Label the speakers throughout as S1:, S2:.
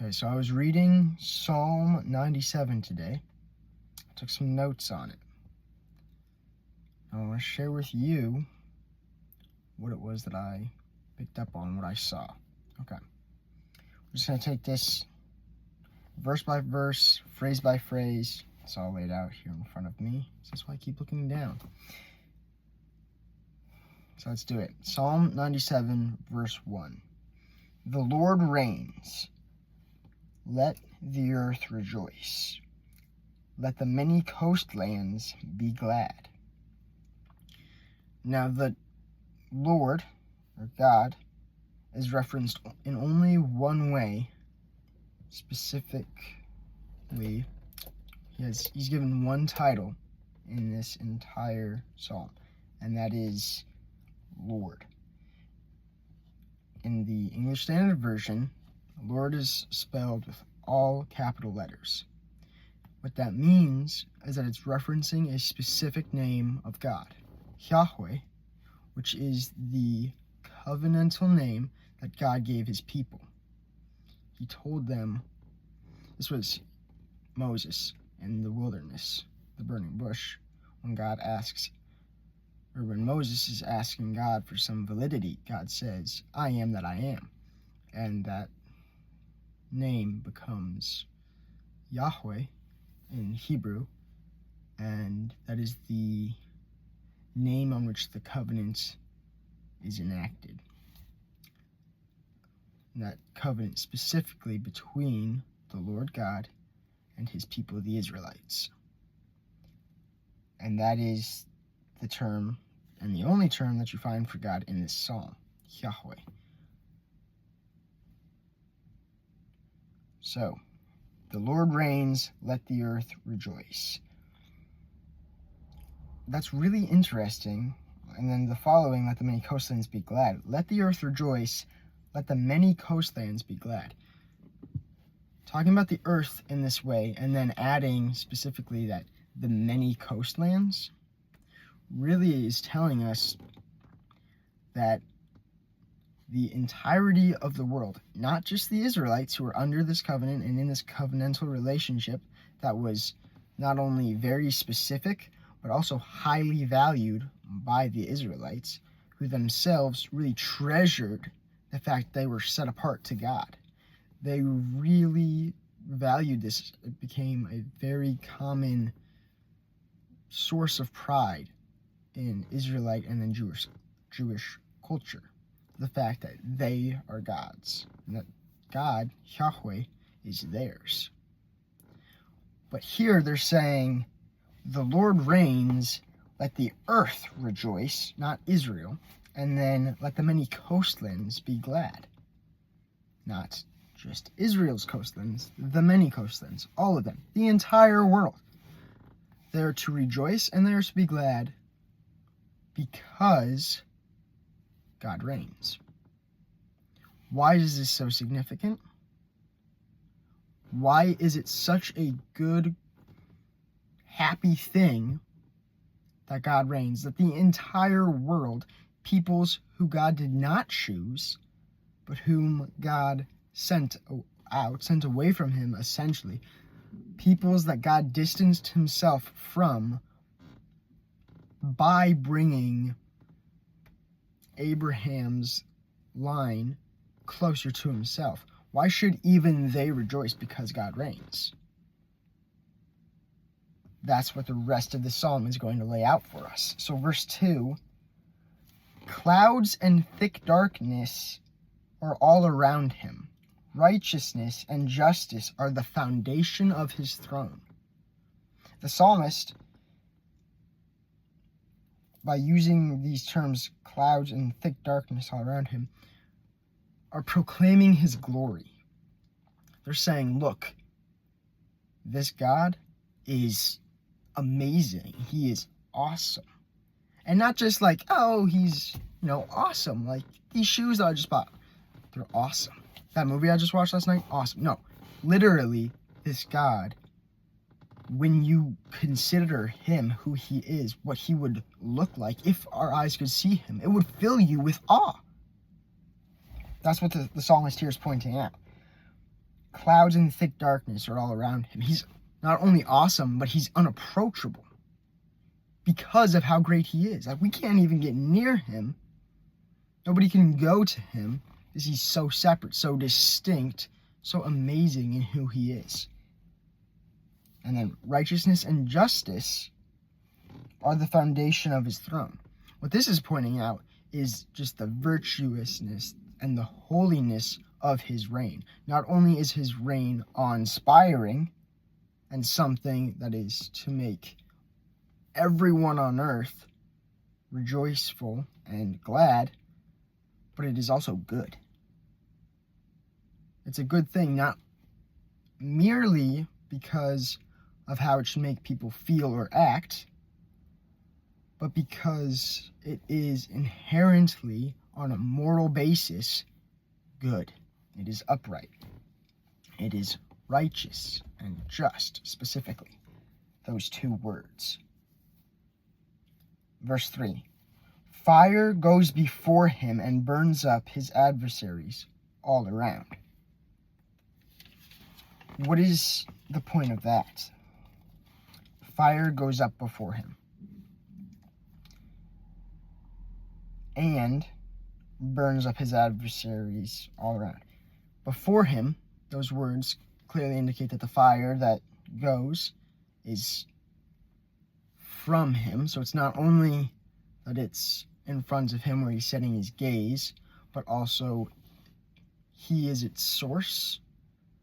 S1: Okay, so I was reading Psalm 97 today. I took some notes on it. I want to share with you what it was that I picked up on, what I saw. Okay. I'm just going to take this verse by verse, phrase by phrase. It's all laid out here in front of me. So that's why I keep looking down. So let's do it. Psalm 97, verse 1. The Lord reigns. Let the earth rejoice. Let the many coastlands be glad. Now the Lord, or God, is referenced in only one way, specifically. He's given one title in this entire psalm, and that is Lord. In the English Standard Version, Lord is spelled with all capital letters. What that means is that it's referencing a specific name of God, Yahweh, which is the covenantal name that God gave his people. He told them, this was Moses in the wilderness, the burning bush, when Moses is asking God for some validity. God says, I am that I am. And that name becomes Yahweh in Hebrew, and that is the name on which the covenant is enacted. And that covenant specifically between the Lord God and his people, the Israelites. And that is the term, and the only term that you find for God in this psalm, Yahweh. So, the Lord reigns, let the earth rejoice. That's really interesting. And then the following, let the many coastlands be glad. Let the earth rejoice, let the many coastlands be glad. Talking about the earth in this way, and then adding specifically that the many coastlands, really is telling us that the entirety of the world, not just the Israelites who are under this covenant and in this covenantal relationship that was not only very specific, but also highly valued by the Israelites, who themselves really treasured the fact they were set apart to God. They really valued this. It became a very common source of pride in Israelite and then Jewish culture. The fact that they are God's, and that God, Yahweh, is theirs. But here they're saying, the Lord reigns, let the earth rejoice, not Israel, and then let the many coastlands be glad. Not just Israel's coastlands, the many coastlands, all of them, the entire world. They're to rejoice and they're to be glad because God reigns. Why is this so significant? Why is it such a good, happy thing that God reigns, that the entire world, peoples who God did not choose, but whom God sent away from him, essentially, peoples that God distanced himself from by bringing Abraham's line closer to himself. Why should even they rejoice? Because God reigns. That's what the rest of the psalm is going to lay out for us. So verse 2, clouds and thick darkness are all around him. Righteousness and justice are the foundation of his throne. The psalmist, by using these terms, clouds and thick darkness all around him, are proclaiming his glory. They're saying, look, this God is amazing. He is awesome. And not just like, oh, he's, awesome. Like these shoes that I just bought, they're awesome. That movie I just watched last night, awesome. No, literally, this God, when you consider him, who he is, what he would look like if our eyes could see him, it would fill you with awe. That's what the psalmist here is pointing out. Clouds and thick darkness are all around him. He's not only awesome, but he's unapproachable because of how great he is. Like, we can't even get near him. Nobody can go to him because he's so separate, so distinct, so amazing in who he is. And then righteousness and justice are the foundation of his throne. What this is pointing out is just the virtuousness and the holiness of his reign. Not only is his reign awe-inspiring and something that is to make everyone on earth rejoiceful and glad, but it is also good. It's a good thing, not merely because of how it should make people feel or act, but because it is inherently, on a moral basis, good. It is upright. It is righteous and just, specifically. Those two words. Verse 3. Fire goes before him and burns up his adversaries all around. What is the point of that? Fire goes up before him and burns up his adversaries all around. Before him, those words clearly indicate that the fire that goes is from him. So it's not only that it's in front of him where he's setting his gaze, but also he is its source.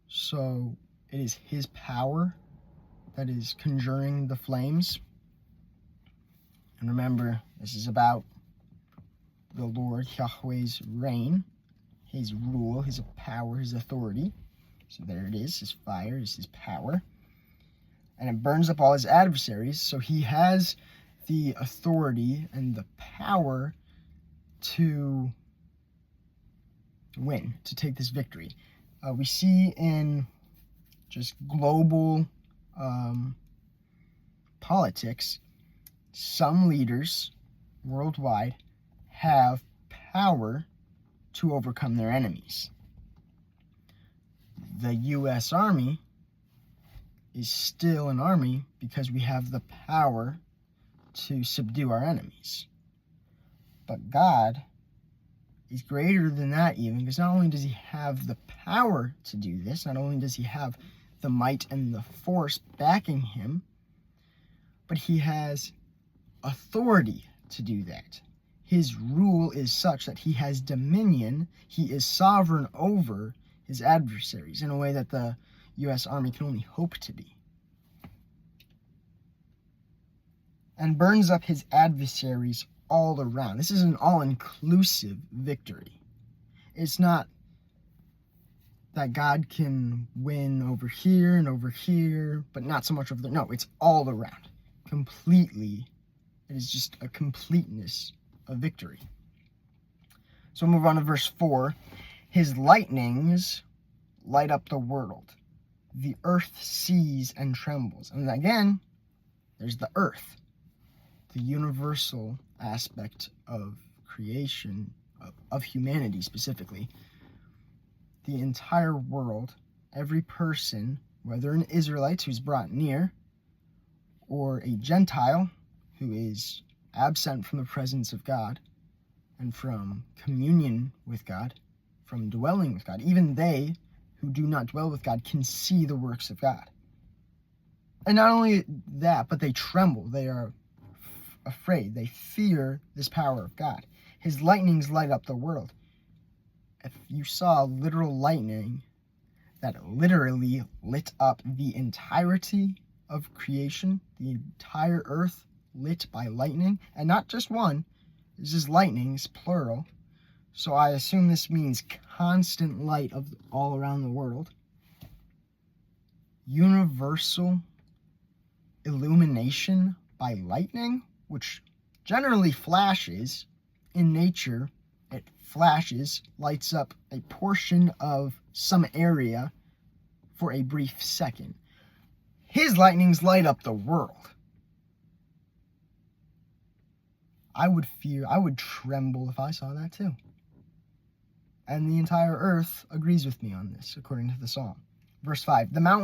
S1: So it is his power that is conjuring the flames. And remember, this is about the Lord Yahweh's reign, his rule, his power, his authority. So there it is, his fire is his power. And it burns up all his adversaries, so he has the authority and the power to win, to take this victory. We see in just global politics, some leaders worldwide have power to overcome their enemies. The U.S. Army is still an army because we have the power to subdue our enemies. But God is greater than that even, because not only does he have the power to do this, not only does he have the might and the force backing him, but he has authority to do that. His rule is such that he has dominion. He is sovereign over his adversaries in a way that the U.S. Army can only hope to be. And burns up his adversaries all around. This is an all-inclusive victory. It's not that God can win over here, but not so much over there. No, it's all around. Completely. It is just a completeness of victory. So we'll move on to verse 4. His lightnings light up the world. The earth sees and trembles. And again, there's the earth, the universal aspect of creation, of humanity specifically. The entire world, every person, whether an Israelite who's brought near, or a Gentile who is absent from the presence of God and from communion with God, from dwelling with God, even they who do not dwell with God can see the works of God. And not only that, but they tremble. They are afraid. They fear this power of God. His lightnings light up the world. If you saw literal lightning that literally lit up the entirety of creation, the entire earth lit by lightning, and not just one, this is lightnings, plural. So I assume this means constant light of all around the world. Universal illumination by lightning, which generally flashes in nature. It flashes, lights up a portion of some area for a brief second. His lightnings light up the world. I would tremble if I saw that too. And the entire earth agrees with me on this, according to the Psalm. Verse 5, the mountains